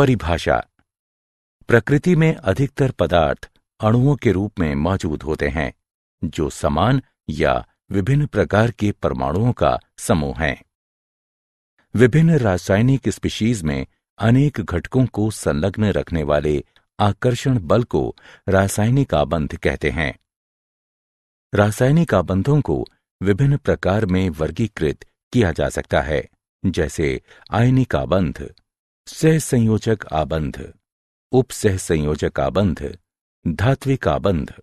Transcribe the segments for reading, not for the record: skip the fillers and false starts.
परिभाषा। प्रकृति में अधिकतर पदार्थ अणुओं के रूप में मौजूद होते हैं, जो समान या विभिन्न प्रकार के परमाणुओं का समूह हैं। विभिन्न रासायनिक स्पीशीज में अनेक घटकों को संलग्न रखने वाले आकर्षण बल को रासायनिक आबंध कहते हैं। रासायनिक आबंधों को विभिन्न प्रकार में वर्गीकृत किया जा सकता है, जैसे आयनिक आबंध, सहसंयोजक आबंध, उपसहसंयोजक आबंध, धात्विक आबंध,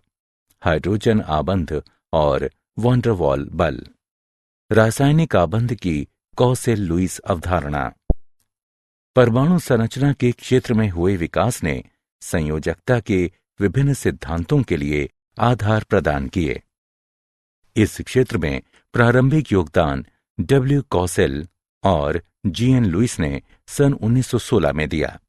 हाइड्रोजन आबंध और वॉन डर वाल बल। रासायनिक आबंध की कॉसेल-लुईस अवधारणा। परमाणु संरचना के क्षेत्र में हुए विकास ने संयोजकता के विभिन्न सिद्धांतों के लिए आधार प्रदान किए। इस क्षेत्र में प्रारंभिक योगदान डब्ल्यू कॉसेल और जी.एन. लुईस ने सन 1916 में दिया।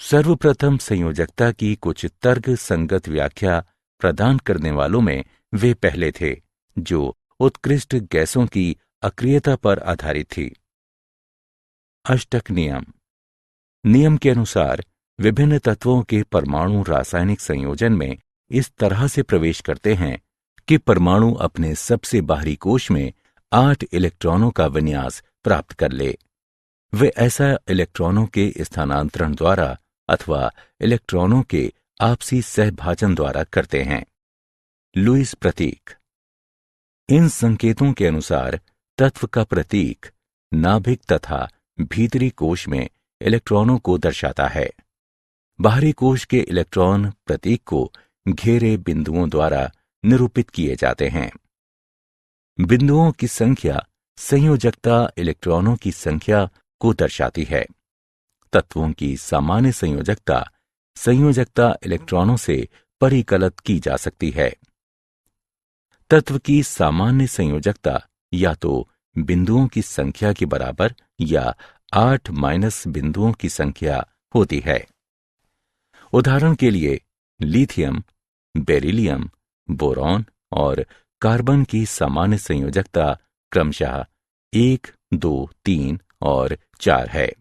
सर्वप्रथम संयोजकता की कुछ तर्क संगत व्याख्या प्रदान करने वालों में वे पहले थे, जो उत्कृष्ट गैसों की अक्रियता पर आधारित थी। अष्टक नियम। नियम के अनुसार विभिन्न तत्वों के परमाणु रासायनिक संयोजन में इस तरह से प्रवेश करते हैं कि परमाणु अपने सबसे बाहरी कोश में 8 इलेक्ट्रॉनों का विन्यास प्राप्त कर ले। वे ऐसा इलेक्ट्रॉनों के स्थानांतरण द्वारा अथवा इलेक्ट्रॉनों के आपसी सहभाजन द्वारा करते हैं। लुईस प्रतीक। इन संकेतों के अनुसार तत्व का प्रतीक नाभिक तथा भीतरी कोश में इलेक्ट्रॉनों को दर्शाता है। बाहरी कोश के इलेक्ट्रॉन प्रतीक को घेरे बिंदुओं द्वारा निरूपित किए जाते हैं। बिंदुओं की संख्या संयोजकता इलेक्ट्रॉनों की संख्या को दर्शाती है। तत्वों की सामान्य संयोजकता इलेक्ट्रॉनों से परिकलित की जा सकती है। तत्व की सामान्य संयोजकता या तो बिंदुओं की संख्या के बराबर या 8 माइनस बिंदुओं की संख्या होती है। उदाहरण के लिए लिथियम, बेरिलियम, बोरॉन और कार्बन की सामान्य संयोजकता क्रमशः 1, 2, 3 और 4 है,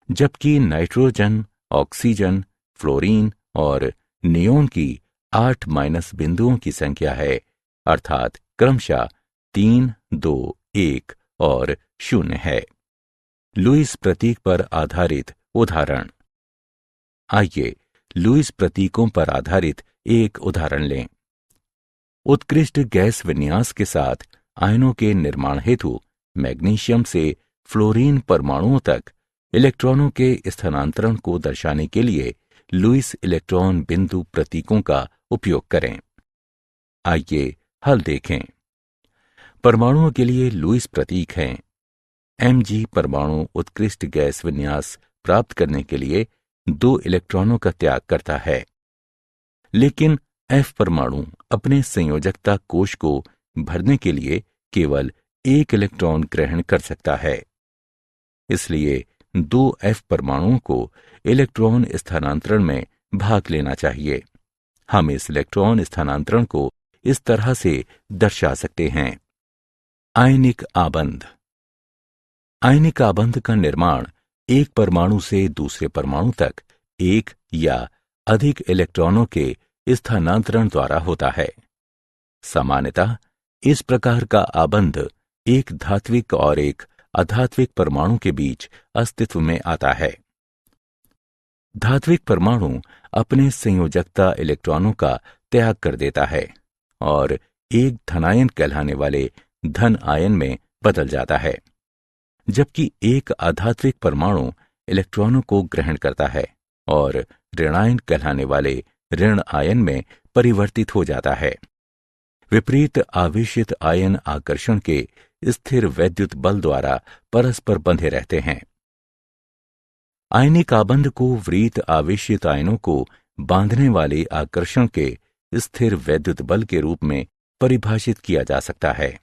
जबकि नाइट्रोजन, ऑक्सीजन, फ्लोरीन और नियोन की 8 माइनस बिंदुओं की संख्या है, अर्थात क्रमशः 3, 2, 1 और 0 है। लुईस प्रतीक पर आधारित उदाहरण। आइए लुईस प्रतीकों पर आधारित एक उदाहरण लें। उत्कृष्ट गैस विन्यास के साथ आयनों के निर्माण हेतु मैग्नीशियम से फ्लोरीन परमाणुओं तक इलेक्ट्रॉनों के स्थानांतरण को दर्शाने के लिए लुईस इलेक्ट्रॉन बिंदु प्रतीकों का उपयोग करें। आइए हल देखें। परमाणुओं के लिए लुईस प्रतीक हैं। Mg परमाणु उत्कृष्ट गैस विन्यास प्राप्त करने के लिए 2 इलेक्ट्रॉनों का त्याग करता है, लेकिन F परमाणु अपने संयोजकता कोश को भरने के लिए केवल 1 इलेक्ट्रॉन ग्रहण कर सकता है। इसलिए 2 F परमाणुओं को इलेक्ट्रॉन स्थानांतरण में भाग लेना चाहिए। हम इस इलेक्ट्रॉन स्थानांतरण को इस तरह से दर्शा सकते हैं। आयनिक आबंध। आयनिक आबंध का निर्माण एक परमाणु से दूसरे परमाणु तक एक या अधिक इलेक्ट्रॉनों के स्थानांतरण द्वारा होता है। सामान्यतः इस प्रकार का आबंध एक धात्विक और एक अधात्विक परमाणु के बीच अस्तित्व में आता है। धात्विक परमाणु अपने संयोजकता इलेक्ट्रॉनों का त्याग कर देता है और एक धनायन कहलाने वाले धन आयन में बदल जाता है, जबकि एक अधात्विक परमाणु इलेक्ट्रॉनों को ग्रहण करता है और ऋणायन कहलाने वाले ऋण आयन में परिवर्तित हो जाता है। विपरीत आवेशित आयन आकर्षण के स्थिर वैद्युत बल द्वारा परस्पर बंधे रहते हैं। आयनिक आबंध को विपरीत आवेशित आयनों को बांधने वाले आकर्षण के स्थिर वैद्युत बल के रूप में परिभाषित किया जा सकता है।